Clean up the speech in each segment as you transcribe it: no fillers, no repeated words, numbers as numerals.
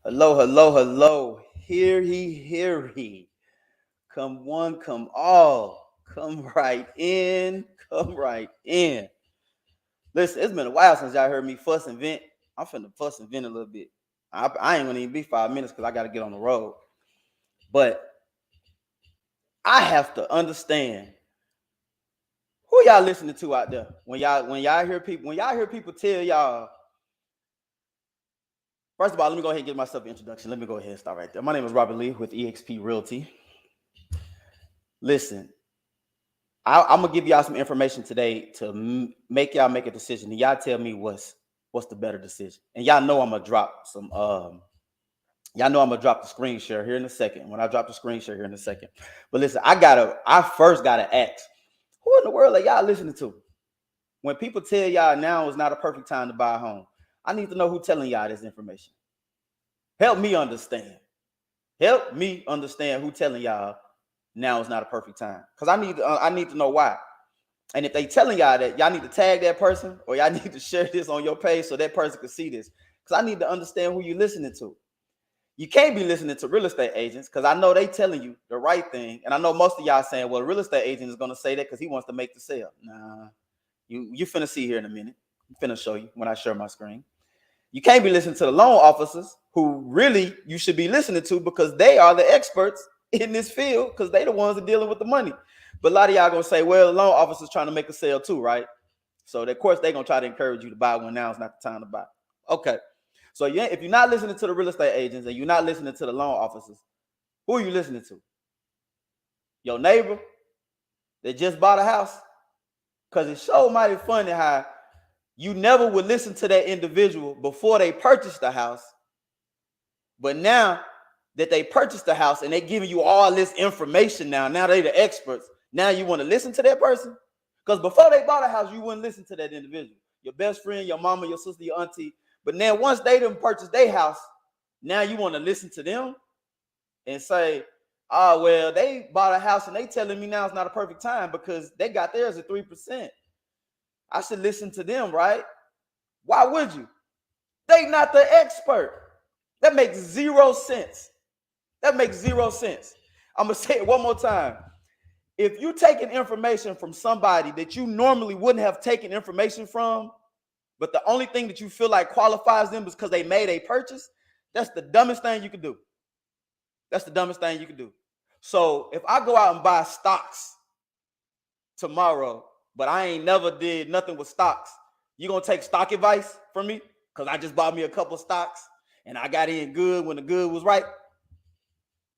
Hello, hello, hello. Hear he. Come one, come all. Come right in, come right in. Listen, it's been a while since y'all heard me fuss and vent. I'm finna fuss and vent a little bit. I ain't gonna even be 5 minutes because I gotta get on the road. But I have to understand who y'all listening to out there. When y'all hear people tell y'all. First of all, let me go ahead and give myself an introduction. Let me go ahead and start right there. My name is Robert Lee with EXP Realty. Listen, I'm gonna give y'all some information today to make y'all make a decision, and y'all tell me what's the better decision. And y'all know I'm gonna drop some. Y'all know I'm gonna drop the screen share here in a second. When I drop the screen share here in a second, but listen, I first gotta ask, who in the world are y'all listening to? When people tell y'all now is not a perfect time to buy a home, I need to know who telling y'all this information. Help me understand. Help me understand who telling y'all now is not a perfect time, because I need to know why. And if they telling y'all that, y'all need to tag that person or y'all need to share this on your page so that person can see this. Because I need to understand who you're listening to. You can't be listening to real estate agents because I know they telling you the right thing. And I know most of y'all saying, well, a real estate agent is going to say that because he wants to make the sale. Nah, you finna see here in a minute. I'm finna show you when I share my screen. You can't be listening to the loan officers who really you should be listening to because they are the experts in this field because they the ones that are dealing with the money. But a lot of y'all gonna say, well, the loan officers trying to make a sale too, right? So of course they're gonna try to encourage you to buy when now is not the time to buy. Okay. So yeah, if you're not listening to the real estate agents and you're not listening to the loan officers, who are you listening to? Your neighbor that just bought a house? Because it's so mighty funny how you never would listen to that individual before they purchased the house. But now that they purchased the house and they giving you all this information now they the experts. Now you want to listen to that person? Because before they bought a house, you wouldn't listen to that individual. Your best friend, your mama, your sister, your auntie. But now once they done purchased their house, now you want to listen to them and say, oh, well, they bought a house and they telling me now it's not a perfect time because they got theirs at 3%. I should listen to them, right? Why would you? They not the expert. That makes zero sense. That makes zero sense. I'm going to say it one more time. If you're taking information from somebody that you normally wouldn't have taken information from, but the only thing that you feel like qualifies them is because they made a purchase, that's the dumbest thing you can do. That's the dumbest thing you can do. So if I go out and buy stocks tomorrow, but I ain't never did nothing with stocks, you going to take stock advice from me? Because I just bought me a couple stocks and I got in good when the good was right?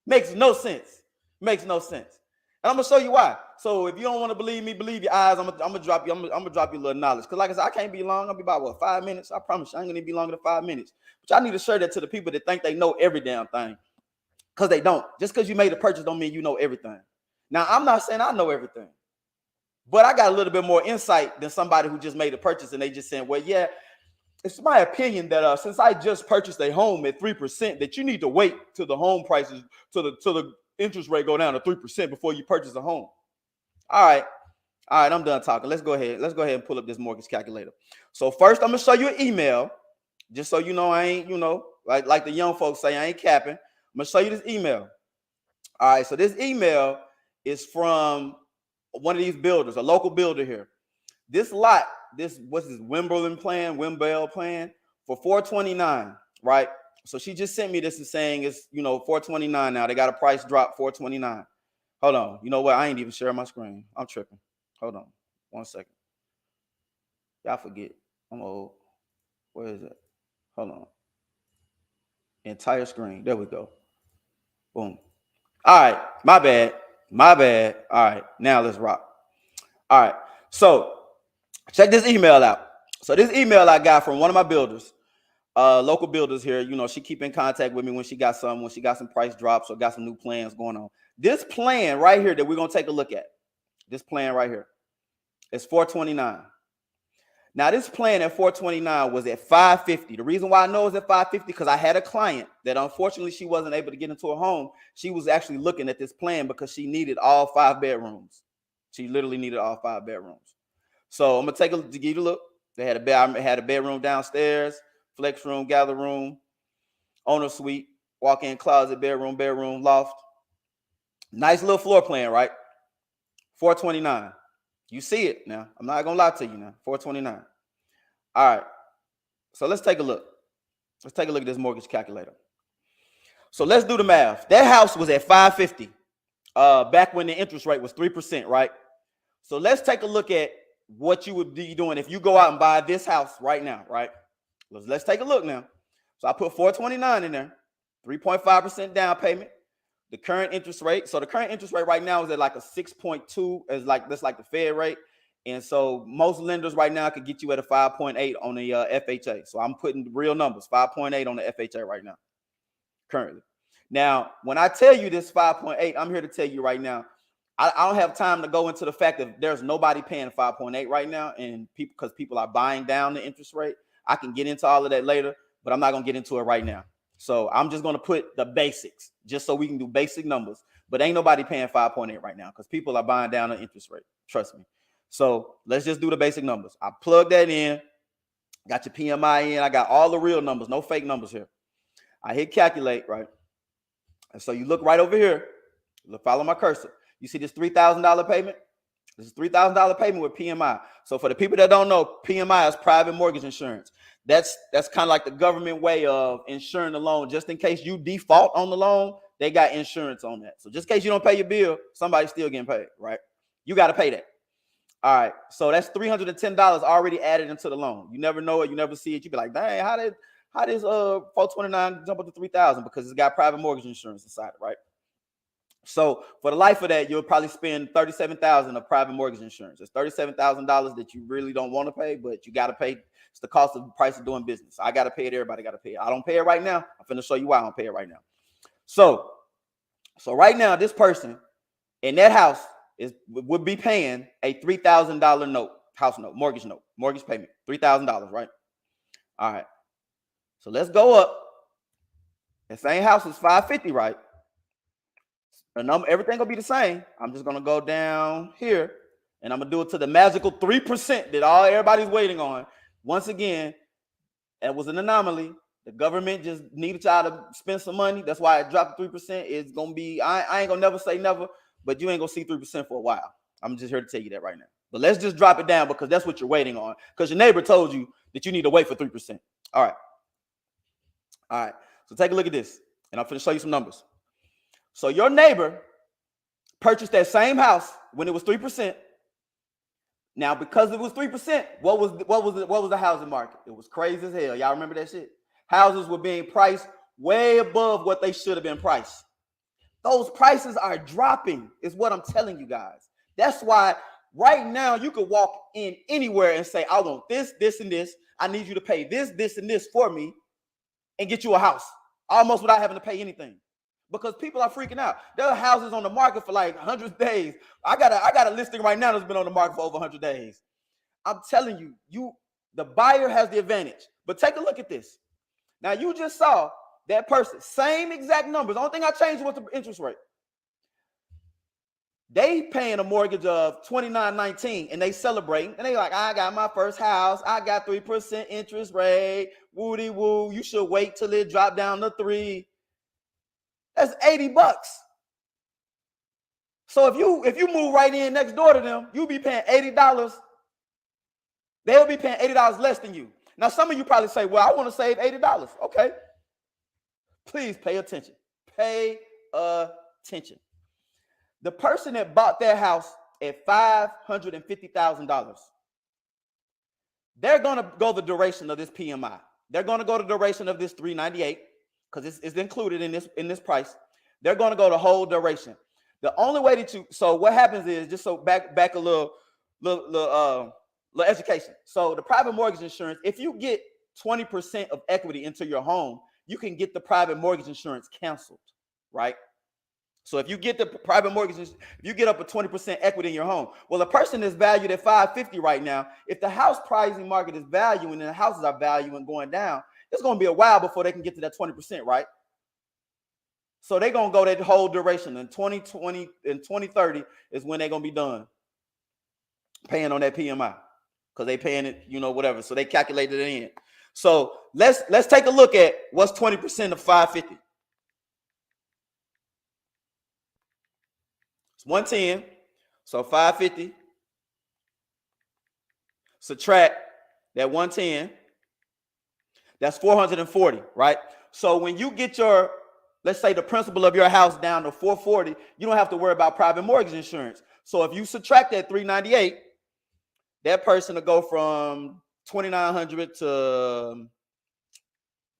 Makes no sense. Makes no sense. And I'm gonna show you why. So if you don't want to believe me, believe your eyes. I'm gonna drop you. I'm gonna drop you a little knowledge. Cause like I said, I can't be long. I'll be about what 5 minutes. I promise you, I ain't gonna be longer than 5 minutes. But y'all need to share that to the people that think they know every damn thing. Cause they don't. Just cause you made a purchase don't mean you know everything. Now I'm not saying I know everything, but I got a little bit more insight than somebody who just made a purchase and they just saying, well, yeah, it's my opinion that since I just purchased a home at 3%, that you need to wait till the home prices to the interest rate go down to 3% before you purchase a home. All right. All right, I'm done talking. Let's go ahead. Let's go ahead and pull up this mortgage calculator. So first, I'm gonna show you an email, just so you know I ain't, like the young folks say, I ain't capping. I'm gonna show you this email. All right, so this email is from one of these builders, a local builder here. This lot, what's this Wimbledon plan, for 429, right? So she just sent me this and saying it's 429 now. They got a price drop 429. Hold on. You know what? I ain't even sharing my screen. I'm tripping. Hold on. 1 second. Y'all forget. I'm old. Where is it? Hold on. Entire screen. There we go. Boom. All right. My bad. My bad. All right. Now let's rock. All right. So check this email out. So this email I got from one of my builders, local builders here. She keep in contact with me when she got some price drops or got some new plans going on. This plan right here that we're gonna take a look at. This plan right here. It's 429. Now this plan at 429 was at 550. The reason why I know it's at 550 because I had a client that unfortunately she wasn't able to get into a home. She was actually looking at this plan because she needed all 5 bedrooms. She literally needed all 5 bedrooms. So I'm gonna to give you a look. They had a bedroom downstairs, flex room, gather room. owner suite, walk-in closet, bedroom, loft. Nice little floor plan, right? $429. You see it now. I'm not gonna lie to you now. $429. All right. So let's take a look. Let's take a look at this mortgage calculator. So let's do the math. That house was at $550 back when the interest rate was 3%, right? So let's take a look at what you would be doing if you go out and buy this house right now, right? Let's take a look now. So I put $429 in there, 3.5% down payment. The current interest rate. So the current interest rate right now is at like a 6.2, is like that's like the Fed rate. And so most lenders right now could get you at a 5.8 on the FHA. So I'm putting real numbers, 5.8 on the FHA right now, currently. Now, when I tell you this 5.8, I'm here to tell you right now, I don't have time to go into the fact that there's nobody paying 5.8 right now, and because people are buying down the interest rate. I can get into all of that later, but I'm not going to get into it right now. So I'm just going to put the basics just so we can do basic numbers. But ain't nobody paying 5.8 right now because people are buying down the interest rate. Trust me. So let's just do the basic numbers. I plug that in. Got your PMI in. I got all the real numbers, no fake numbers here. I hit calculate, right? And so you look right over here. Look, follow my cursor. You see this $3,000 payment? This is $3,000 payment with PMI. So for the people that don't know, PMI is private mortgage insurance. That's kind of like the government way of insuring the loan. Just in case you default on the loan, they got insurance on that. So just in case you don't pay your bill, somebody's still getting paid, right? You got to pay that. All right. So that's $310 already added into the loan. You never know it. You never see it. You be like, dang, how did $429 jump up to $3,000? Because it's got private mortgage insurance inside it, right? So for the life of that, you'll probably spend $37,000 of private mortgage insurance. It's $37,000 that you really don't want to pay, but you got to pay. It's the cost of the price of doing business. I got to pay it. Everybody got to pay it. I don't pay it right now. I'm finna show you why I don't pay it right now. So right now, this person in that house would be paying a $3,000 note, house note, mortgage payment, $3,000, right? All right. So let's go up. The same house is $550, right? The number, everything gonna be the same. I'm just gonna go down here and I'm gonna do it to the magical 3% that everybody's waiting on. Once again, it was an anomaly. The government just needed y'all to spend some money. That's why it dropped 3%. It's gonna be, I ain't gonna never say never, but you ain't gonna see 3% for a while. I'm just here to tell you that right now. But let's just drop it down because that's what you're waiting on. Because your neighbor told you that you need to wait for 3%. All right. So take a look at this, and I'm gonna show you some numbers. So your neighbor purchased that same house when it was 3%. Now, because it was 3%, what was the housing market? It was crazy as hell. Y'all remember that shit? Houses were being priced way above what they should have been priced. Those prices are dropping, is what I'm telling you guys. That's why right now you could walk in anywhere and say, I want this, this, and this. I need you to pay this, this, and this for me and get you a house almost without having to pay anything. Because people are freaking out. There are houses on the market for like 100 days. I got a listing right now that's been on the market for over 100 days. I'm telling you, the buyer has the advantage. But take a look at this. Now you just saw that person, same exact numbers. The only thing I changed was the interest rate. They paying a mortgage of $29.19 and they celebrating and they like, I got my first house. I got 3% interest rate. Woody woo. You should wait till it drop down to 3%. That's $80. So if you move right in next door to them, you'll be paying $80. They'll be paying $80 less than you. Now, some of you probably say, well, I want to save $80. Okay. Please pay attention. Pay attention. The person that bought their house at $550,000, they're going to go the duration of this PMI. They're going to go the duration of this $398. Because it's included in this price. They're going to go the whole duration. The only way that so what happens is, just so back a little education. So the private mortgage insurance, if you get 20% of equity into your home, you can get the private mortgage insurance canceled, right? So if you get the private mortgage, if you get up to 20% equity in your home, well, the person is valued at $550 right now. If the house pricing market is valuing and the houses are valuing going down, it's going to be a while before they can get to that 20%, right? So they're going to go that whole duration. In 2020 and 2030 is when they're going to be done paying on that PMI because they paying it, whatever. So they calculated it in. So let's take a look at what's 20% of 550. It's 110. So 550 subtract that 110. That's 440, right? So when you get your, let's say, the principal of your house down to 440, you don't have to worry about private mortgage insurance. So if you subtract that 398, that person will go from 2,900 to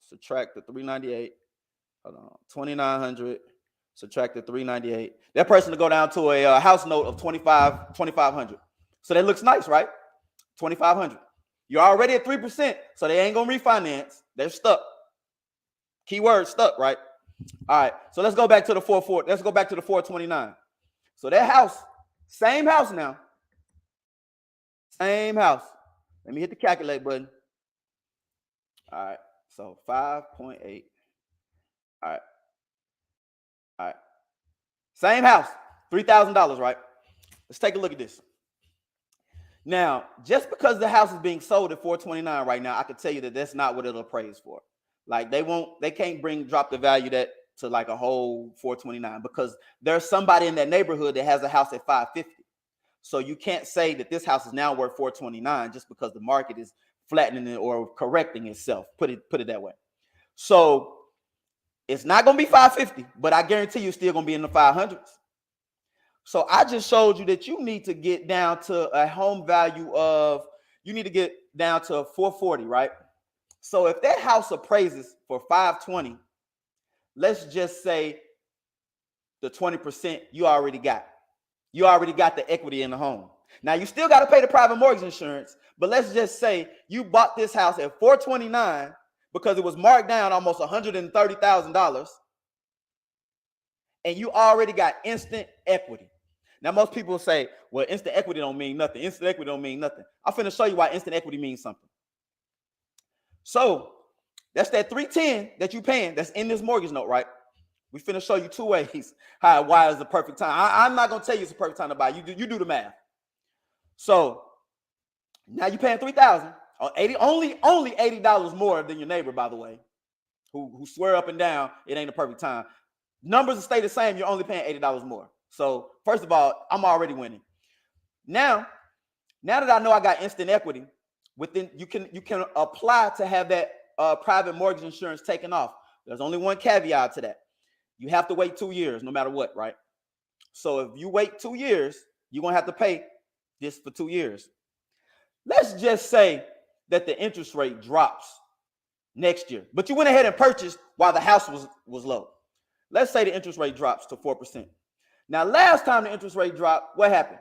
subtract the 398. Hold on, 2,900 subtract the 398. That person will go down to a house note of 2,500. So that looks nice, right? 2,500. You're already at 3%, so they ain't gonna refinance. They're stuck. Keyword stuck, right? All right. So let's go back to the 440. Let's go back to the 429. So that house, same house now. Same house. Let me hit the calculate button. All right. So 5.8. All right. All right. Same house, $3,000, right? Let's take a look at this. Now, just because the house is being sold at 429 right now, I can tell you that that's not what it'll appraise for. Like they can't drop the value that to like a whole 429 because there's somebody in that neighborhood that has a house at 550. So you can't say that this house is now worth 429 just because the market is flattening it or correcting itself. Put it that way. So it's not going to be 550, but I guarantee you it's still going to be in the 500s. So I just showed you that you need to get down to a home value of, you need to get down to 440, right? So if that house appraises for 520, let's just say the 20% you already got. You already got the equity in the home. Now you still got to pay the private mortgage insurance, but let's just say you bought this house at 429 because it was marked down almost $130,000 and you already got instant equity. Now, most people say, well, instant equity don't mean nothing. Instant equity don't mean nothing. I'm finna show you why instant equity means something. So that's that 310 that you paying that's in this mortgage note, right? We finna show you two ways why is the perfect time. I'm not gonna tell you it's the perfect time to buy. You do the math. So now you paying $3,000 or only $80 more than your neighbor, by the way, who swear up and down it ain't the perfect time. Numbers will stay the same. You're only paying $80 more. So first of all, I'm already winning. Now that I know I got instant equity, within you can apply to have that private mortgage insurance taken off. There's only one caveat to that. You have to wait 2 years, no matter what, right? So if you wait 2 years, you're gonna have to pay this for 2 years. Let's just say that the interest rate drops next year, but you went ahead and purchased while the house was low. Let's say the interest rate drops to 4%. Now, last time the interest rate dropped, what happened?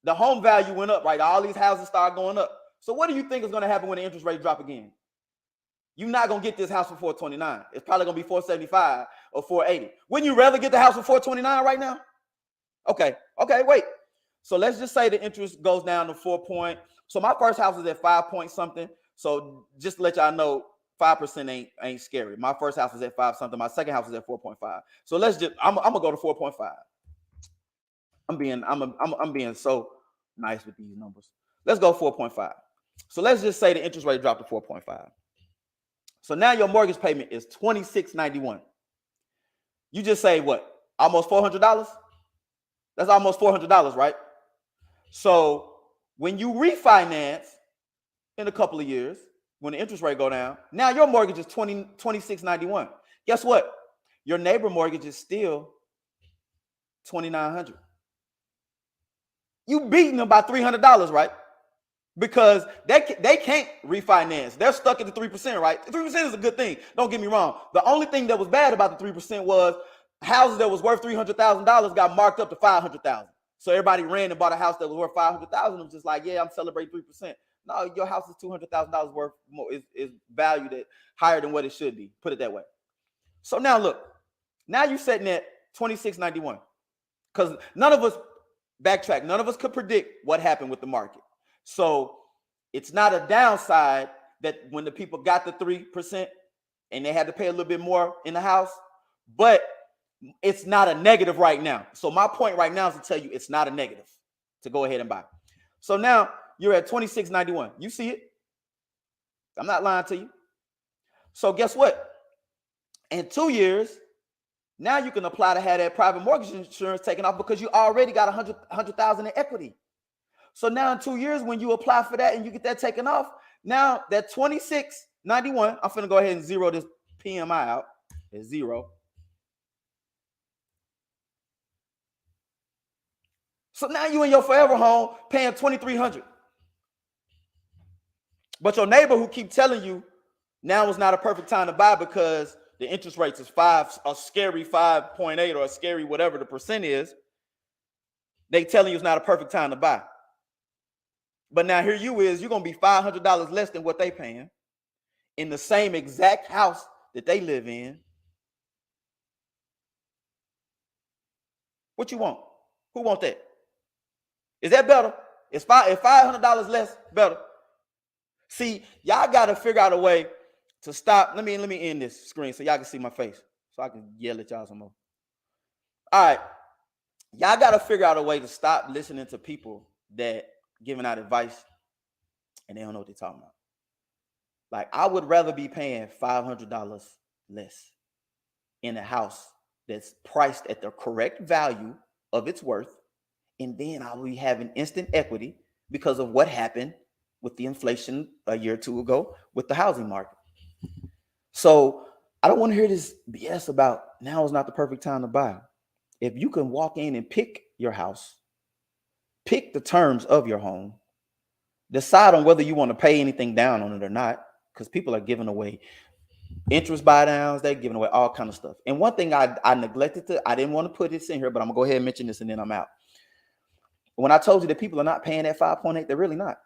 The home value went up, right? All these houses started going up. So what do you think is going to happen when the interest rate drop again? You're not going to get this house for 429. It's probably going to be 475 or 480. Wouldn't you rather get the house for 429 right now? Okay, wait. So let's just say the interest goes down to 4 point. So my first house is at 5 point something. So just to let y'all know, 5% ain't scary. My first house is at 5 something. My second house is at 4.5. So I'm gonna go to 4.5. I'm being so nice with these numbers. Let's go 4.5. So let's just say the interest rate dropped to 4.5. So now your mortgage payment is $26.91. You just say what? Almost $400? That's almost $400, right? So when you refinance in a couple of years, when the interest rate go down, now your mortgage is $26.91. Guess what? Your neighbor mortgage is still $2,900. You beating them by $300, right? Because they can't refinance. They're stuck at the 3%, right? 3% is a good thing. Don't get me wrong. The only thing that was bad about the 3% was houses that was worth $300,000 got marked up to $500,000. So everybody ran and bought a house that was worth $500,000. It was just like, yeah, I'm celebrating 3%. No, your house is $200,000 worth more, is valued at higher than what it should be. Put it that way. So now look, now you're setting at $26.91 because none of us could predict what happened with the market. So it's not a downside that when the people got the 3% and they had to pay a little bit more in the house, but it's not a negative right now. So my point right now is to tell you it's not a negative to go ahead and buy. So now you're at $26.91. You see it? I'm not lying to you. So guess what? In 2 years, now you can apply to have that private mortgage insurance taken off because you already got 100,000 in equity. So now in 2 years, when you apply for that and you get that taken off, now that 2691, I'm finna go ahead and zero this PMI out. It's zero. So now you in your forever home paying $2,300. But your neighbor who keep telling you now is not a perfect time to buy because the interest rates is a scary 5.8 or a scary whatever the percent is, they telling you it's not a perfect time to buy. But now here you is, you're going to be $500 less than what they paying in the same exact house that they live in. What you want? Who want that? Is that better? Is $500 less better? See, y'all got to figure out a way to stop. Let me end this screen so y'all can see my face, so I can yell at y'all some more. All right, y'all got to figure out a way to stop listening to people that giving out advice and they don't know what they're talking about. Like, I would rather be paying $500 less in a house that's priced at the correct value of its worth, and then I'll be having instant equity because of what happened with the inflation a year or two ago with the housing market. So I don't want to hear this BS about now is not the perfect time to buy. If you can walk in and pick your house, pick the terms of your home, decide on whether you want to pay anything down on it or not, because people are giving away interest buy downs, they're giving away all kind of stuff. And one thing I neglected to, I didn't want to put this in here, but I'm gonna go ahead and mention this and then I'm out. When I told you that people are not paying that 5.8, they're really not.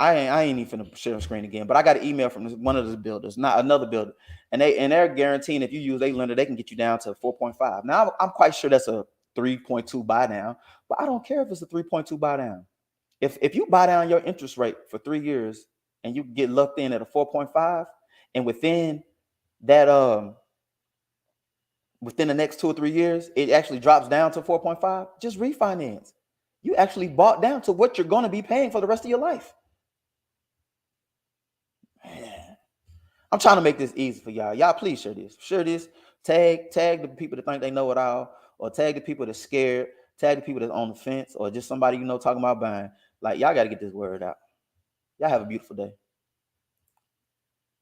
I ain't even finna share the screen again, but I got an email from one of the builders, not another builder, and they're guaranteeing if you use a lender, they can get you down to 4.5. Now I'm quite sure that's a 3.2 buy down, but I don't care if it's a 3.2 buy down. If you buy down your interest rate for 3 years and you get locked in at a 4.5, and within that within the next 2 or 3 years, it actually drops down to 4.5, just refinance. You actually bought down to what you're going to be paying for the rest of your life. Man, I'm trying to make this easy for y'all. Y'all please share this. Share this. Tag the people that think they know it all, or tag the people that's scared, tag the people that's on the fence, or just somebody you know talking about buying. Like, y'all got to get this word out. Y'all have a beautiful day.